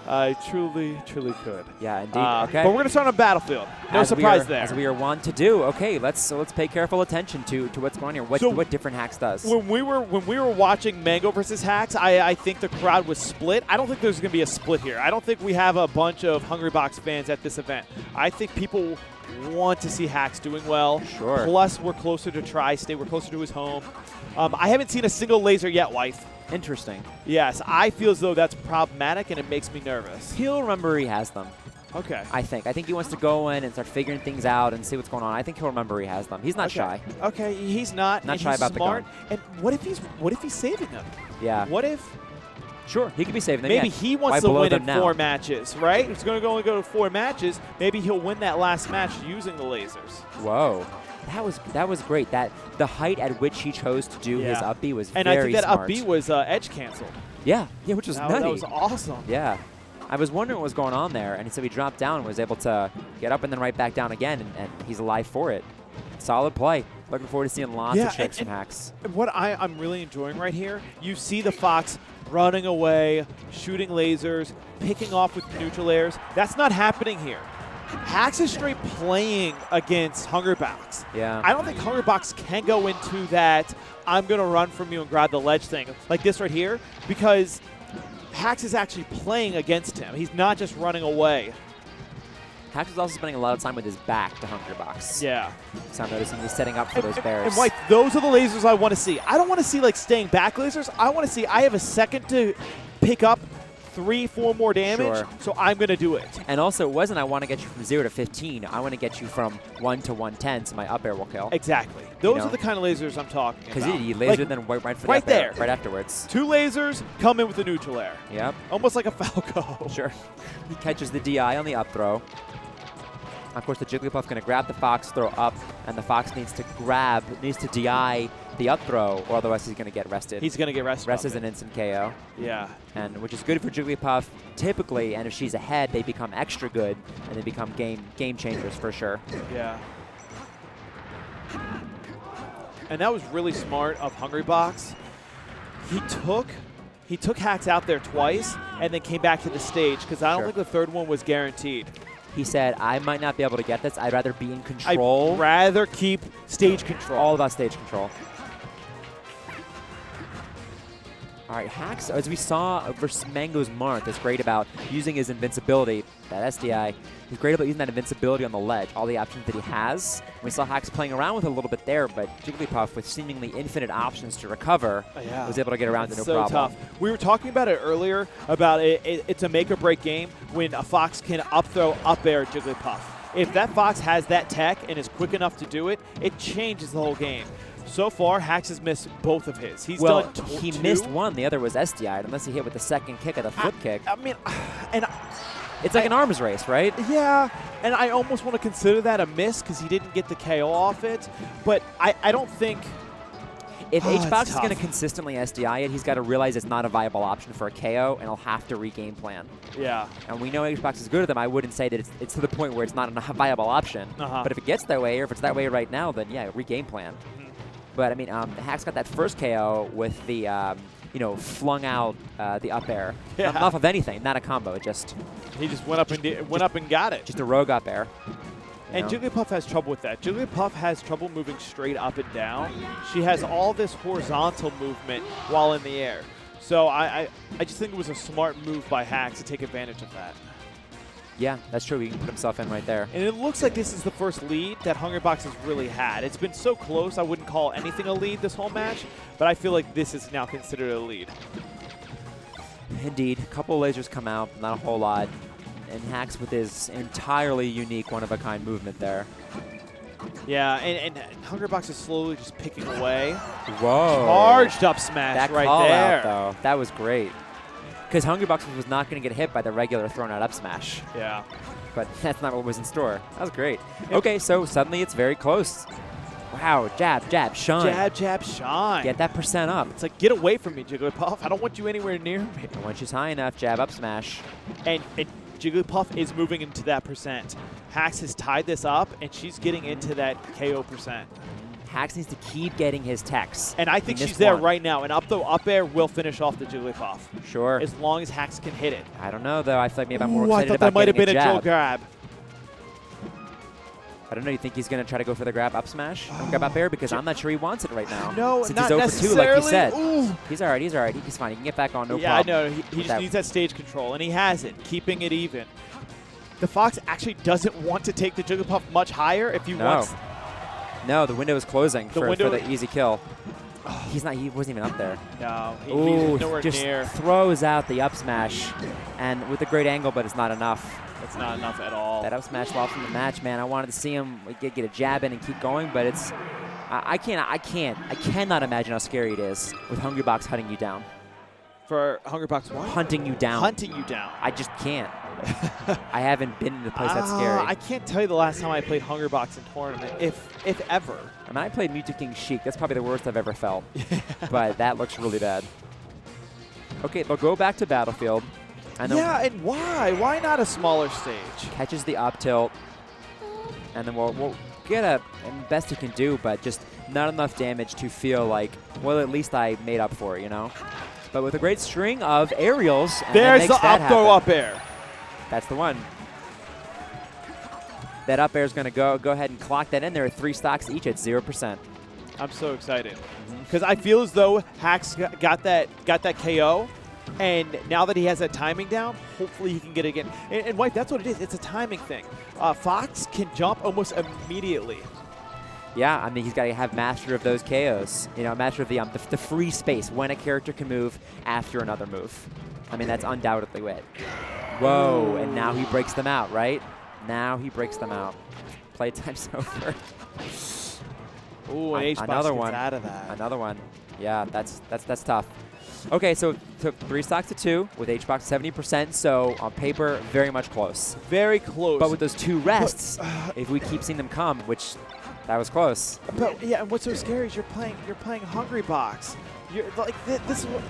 I truly, truly could. Yeah, indeed. Okay. But we're going to start on Battlefield. No surprise there. As we are wont to do. Okay, let's pay careful attention to what's going on here. What different Hacks does. When we were watching Mango versus Hacks, I think the crowd was split. I don't think there's going to be a split here. I don't think we have a bunch of Hungrybox fans at this event. I think people want to see Hacks doing well. Sure. Plus, we're closer to Tri-State. We're closer to his home. I haven't seen a single laser yet, wife. Interesting. Yes, I feel as though that's problematic, and it makes me nervous. He'll remember he has them. Okay. I think he wants to go in and start figuring things out and see what's going on. I think he'll remember he has them. He's not shy. Okay, he's not. Not shy about smart. the gun. And what if he's saving them? Yeah. What if? Sure, he could be saving them. Maybe yeah. he wants to win in 4 matches, right? It's going to only go to 4 matches. Maybe he'll win that last match using the lasers. Whoa. That was great. The height at which he chose to do his up B was and very I think that smart. up B was edge canceled. Yeah, which was nutty. That was awesome. Yeah. I was wondering what was going on there, and so he dropped down and was able to get up and then right back down again, and he's alive for it. Solid play. Looking forward to seeing lots of tricks from Hacks. What I'm really enjoying right here, you see the Fox running away, shooting lasers, picking off with neutral airs. That's not happening here. Hacks is straight playing against Hungrybox. Yeah. I don't think Hungrybox can go into that I'm going to run from you and grab the ledge thing like this right here, because Hacks is actually playing against him. He's not just running away. Hacks is also spending a lot of time with his back to Hungrybox. Yeah. So I'm noticing he's setting up for those bears. And White, those are the lasers I want to see. I don't want to see like staying back lasers. I want to see I have a second to pick up 3-4 more damage, so I'm going to do it. And also, it wasn't I want to get you from 0 to 15. I want to get you from 1 to 110, so my up air will kill. Exactly. Those are the kind of lasers I'm talking about. Because he lasered then right for the right up air, there. right afterwards. 2 lasers, come in with the neutral air. Yep. Almost like a Falco. Sure. He catches the DI on the up throw. Of course, the Jigglypuff going to grab the Fox, throw up, and the Fox needs to DI the up throw, or otherwise he's going to get rested. He's going to get rested. Rest is an instant KO. Yeah. And which is good for Jigglypuff typically, and if she's ahead, they become extra good, and they become game changers for sure. Yeah. And that was really smart of Hungrybox. He took Hacks out there twice, and then came back to the stage, because I don't think the third one was guaranteed. He said, I might not be able to get this. I'd rather be in control. I'd rather keep stage control. All about stage control. All right, Hacks, as we saw versus Mango's Marth, is great about using his invincibility, that SDI. He's great about using that invincibility on the ledge, all the options that he has. We saw Hacks playing around with it a little bit there, but Jigglypuff, with seemingly infinite options to recover, was able to get around to no problem. So tough. We were talking about it earlier, about it's a make-or-break game when a Fox can up-throw, up-air Jigglypuff. If that Fox has that tech and is quick enough to do it, it changes the whole game. So far, Hacks has missed both of his. He's done he missed one. The other was SDI'd, unless he hit with the second kick of the flip kick. I mean, and it's like an arms race, right? Yeah, and I almost want to consider that a miss because he didn't get the KO off it. But I don't think... If HBox is going to consistently SDI it, he's got to realize it's not a viable option for a KO, and he'll have to re-game plan. Yeah. And we know HBox is good at them. I wouldn't say that it's to the point where it's not a viable option. But if it gets that way, or if it's that way right now, then yeah, re-game plan. But I mean, Hacks got that first KO with the, flung out the up air. Yeah. Not off of anything, not a combo. He just went up and got it. Just a rogue up air. And Jigglypuff has trouble with that. Jigglypuff has trouble moving straight up and down. She has all this horizontal movement while in the air. So I just think it was a smart move by Hacks to take advantage of that. Yeah, that's true. He can put himself in right there. And it looks like this is the first lead that Hungrybox has really had. It's been so close, I wouldn't call anything a lead this whole match, but I feel like this is now considered a lead. Indeed. A couple of lasers come out, not a whole lot. And Hacks with his entirely unique, one-of-a-kind movement there. Yeah, and Hungrybox is slowly just picking away. Whoa. Charged up smash right call there. Out, though. That was great. Because Hungrybox was not going to get hit by the regular thrown-out up smash. Yeah. But that's not what was in store. That was great. Okay, so suddenly it's very close. Wow, jab, jab, shine. Jab, jab, shine. Get that percent up. It's like, get away from me, Jigglypuff. I don't want you anywhere near me. And once she's high enough, jab, up smash. And Jigglypuff is moving into that percent. Hacks has tied this up, and she's getting into that KO percent. Hax needs to keep getting his techs. And I think she's there right now. And up throw up air will finish off the Jigglypuff. Sure. As long as Hax can hit it. I don't know, though. I feel like maybe I'm more excited I thought about that might have been getting a jab. Jill grab. I don't know. You think he's going to try to go for the grab up smash? Grab up air? Because I'm not sure he wants it right now. No, since not he's 0 for 2, like you said. Ooh. He's all right. He's all right. He's fine. He can get back on. No yeah, problem. I know. He just needs that stage control, and he has it, keeping it even. The Fox actually doesn't want to take the Jigglypuff much higher if he wants. No, the window is closing for the easy kill. Oh. He wasn't even up there. No, Ooh, he's nowhere just near. throws out the up smash, and with a great angle, but it's not enough. It's not enough at all. That up smash lost from the match, man. I wanted to see him get a jab in and keep going, but it's I cannot imagine how scary it is with Hungrybox hunting you down. For Hungrybox what? Hunting you down. Hunting you down. I just can't. I haven't been in a place that's scary. I can't tell you the last time I played Hungrybox in tournament, if ever. I mean, I played Mewtwo King Sheik. That's probably the worst I've ever felt. But that looks really bad. Okay, they'll go back to Battlefield. And and why? Why not a smaller stage? Catches the up tilt, and then we'll get a best he can do, but just not enough damage to feel like, well, at least I made up for it, you know? But with a great string of aerials, and there's the up throw up air. That's the one. That up air is going to go ahead and clock that in there at 3 stocks each at 0%. I'm so excited because I feel as though Hax got that KO, and now that he has that timing down, hopefully he can get it again. And White, that's what it is. It's a timing thing. Fox can jump almost immediately. Yeah, I mean, he's got to have master of those KOs. You know, master of the free space when a character can move after another move. I mean, that's undoubtedly it. Whoa, and now he breaks them out, right? Now he breaks them out. Playtime's over. Ooh, and another one. Out of that. Another one. Yeah, that's tough. Okay, so took 3 stocks to 2 with HBox 70%, so on paper, very much close. Very close. But with those 2 rests, if we keep seeing them come, which that was close. But yeah, and what's so scary is you're playing Hungrybox. You're like this is what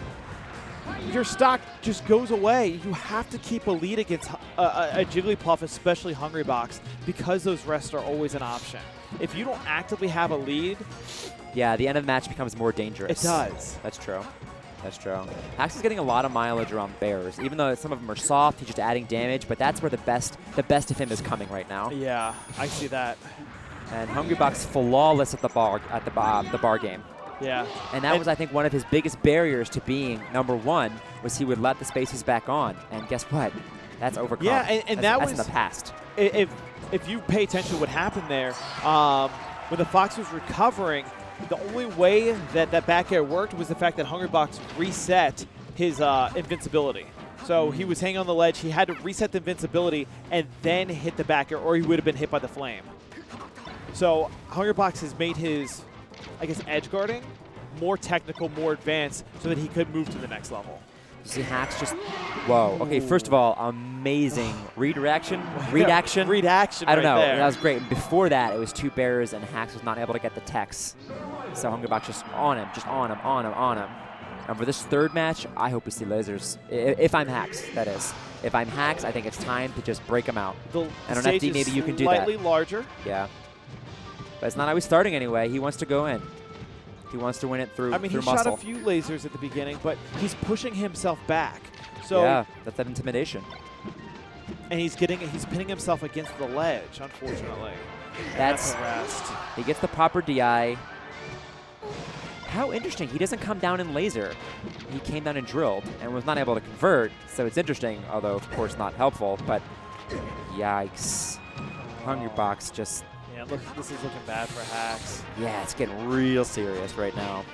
your stock just goes away. You have to keep a lead against a Jigglypuff, especially Hungrybox, because those rests are always an option. If you don't actively have a lead, yeah, the end of the match becomes more dangerous. It does. That's true. That's true. Hax is getting a lot of mileage around bears, even though some of them are soft. He's just adding damage, but that's where the best of him is coming right now. Yeah, I see that. And Hungrybox flawless at the bar game. Yeah. And that was, I think, one of his biggest barriers to being #1 was he would let the spaces back on. And guess what? That's overcome. Yeah, and that's in the past. If you pay attention to what happened there, when the Fox was recovering, the only way that back air worked was the fact that Hungrybox reset his invincibility. So he was hanging on the ledge. He had to reset the invincibility and then hit the back air, or he would have been hit by the flame. So Hungrybox has made his, I guess, edge guarding more technical, more advanced, so that he could move to the next level. You see Hax just, whoa. Okay, first of all, amazing reaction. Reaction. I don't know. There. That was great. And before that, it was 2 bears, and Hax was not able to get the techs. So Hungrybox just on him, on him. And for this 3rd match, I hope we see lasers. If I'm Hax, that is. If I'm Hax, I think it's time to just break them out. And on FD, maybe you can do that. Slightly larger. Yeah. But it's not how he's starting anyway. He wants to go in. He wants to win it through muscle. He shot a few lasers at the beginning, but he's pushing himself back. So yeah, that's that intimidation. And he's pinning himself against the ledge, unfortunately. That's a rest. He gets the proper DI. How interesting. He doesn't come down in laser. He came down and drilled and was not able to convert. So it's interesting, although of course not helpful. But yikes. Hungrybox just... Yeah, look, this is looking bad for Hax. Yeah, it's getting real serious right now.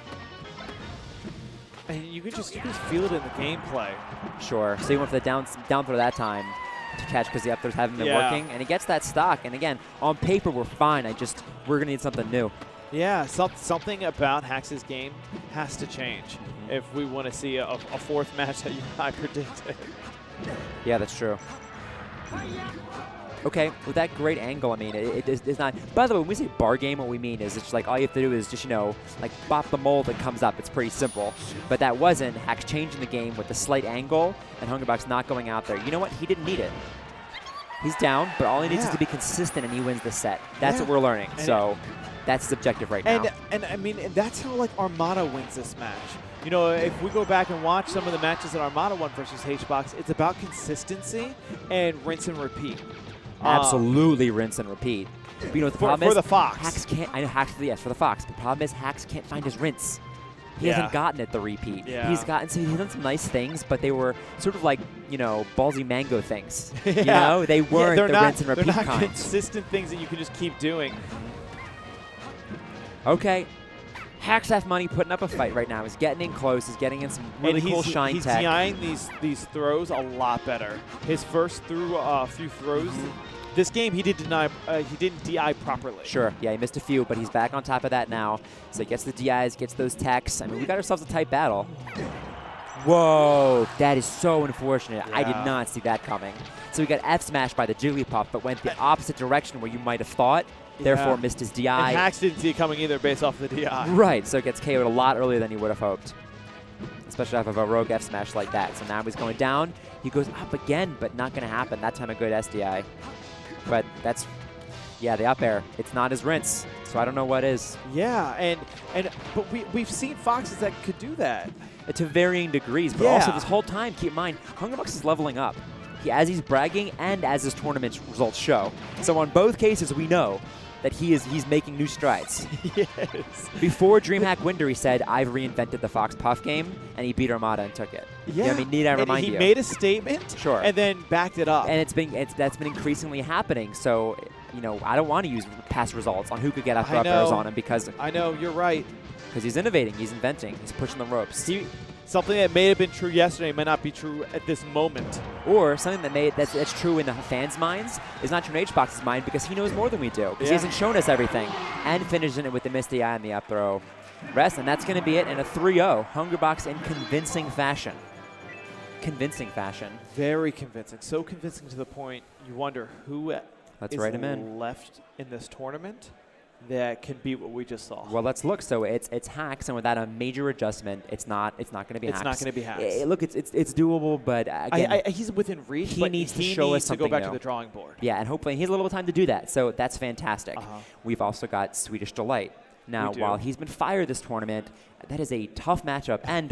And you can just feel it in the gameplay. Sure. So he went for the down throw that time to catch because the up throws haven't been working. And he gets that stock. And again, on paper, we're fine. We're going to need something new. Yeah, something about Hax's game has to change if we want to see a 4th match that you and I predicted. Yeah, that's true. Okay, with that great angle, I mean, it's not... By the way, when we say bar game, what we mean is it's just like all you have to do is just, like bop the mold that comes up. It's pretty simple. But that wasn't Hax changing the game with the slight angle and Hungrybox not going out there. You know what? He didn't need it. He's down, but all he needs is to be consistent and he wins the set. That's what we're learning. That's his objective right now. And I mean, that's how like Armada wins this match. You know, if we go back and watch some of the matches that Armada won versus HBox, it's about consistency and rinse and repeat. Absolutely rinse and repeat. But you know what the problem is? For the Fox. Hax can't. I know Hax. Yes, for the Fox. The problem is Hax can't find his rinse. He hasn't gotten it the repeat. Yeah. He's done some nice things, but they were sort of like, you know, ballsy mango things. Yeah. You know, they weren't the rinse and repeat They're not kind. consistent things that you can just keep doing. Okay. Hax Half Money putting up a fight right now. He's getting in close. He's getting in some really cool shine he's tech. DIing these throws a lot better. His first few throws, this game he didn't DI properly. Sure, yeah, he missed a few, but he's back on top of that now. So he gets the DIs, gets those techs. I mean, we got ourselves a tight battle. Whoa, that is so unfortunate. Yeah. I did not see that coming. So we got F smashed by the Jigglypuff, but went the opposite direction where you might have thought. Therefore, missed his DI. And Hax didn't see it coming either based off the DI. Right, so it gets KO'd a lot earlier than he would have hoped, especially off of a rogue F smash like that. So now he's going down. He goes up again, but not going to happen. That time a good SDI. But that's, yeah, the up air. It's not his rinse, so I don't know what is. Yeah, but we've seen Foxes that could do that. To varying degrees, but also this whole time, keep in mind, Hungrybox is leveling up. As he's bragging and as his tournament results show. So on both cases, we know that he's making new strides. Yes. Before DreamHack Winder, he said, I've reinvented the Fox Puff game, and he beat Armada and took it. Yeah. You know, I mean, need I remind you? He made a statement, sure, and then backed it up. And that's been increasingly happening. So, you know, I don't want to use past results on who could get up airs on him because I know, you're right. Because he's innovating, he's inventing, he's pushing the ropes. Something that may have been true yesterday might not be true at this moment. Or something that's true in the fans' minds is not true in HBox's mind because he knows more than we do. Because he hasn't shown us everything. And finishing it with the Misty Eye and the up throw rest. And that's going to be it in a 3-0. Hungrybox in convincing fashion. Convincing fashion. Very convincing. So convincing to the point you wonder who Let's is write him in. left in this tournament that can beat what we just saw. Well, let's look. So it's Hax, and without a major adjustment, it's not going to be Hax. It's not going to be Hax. Look, it's doable, but again, he's within reach. He needs to show us something to go back new. to the drawing board. Yeah, and hopefully he has a little time to do that. So that's fantastic. We've also got Swedish Delight. Now, while he's been fired this tournament, that is a tough matchup. And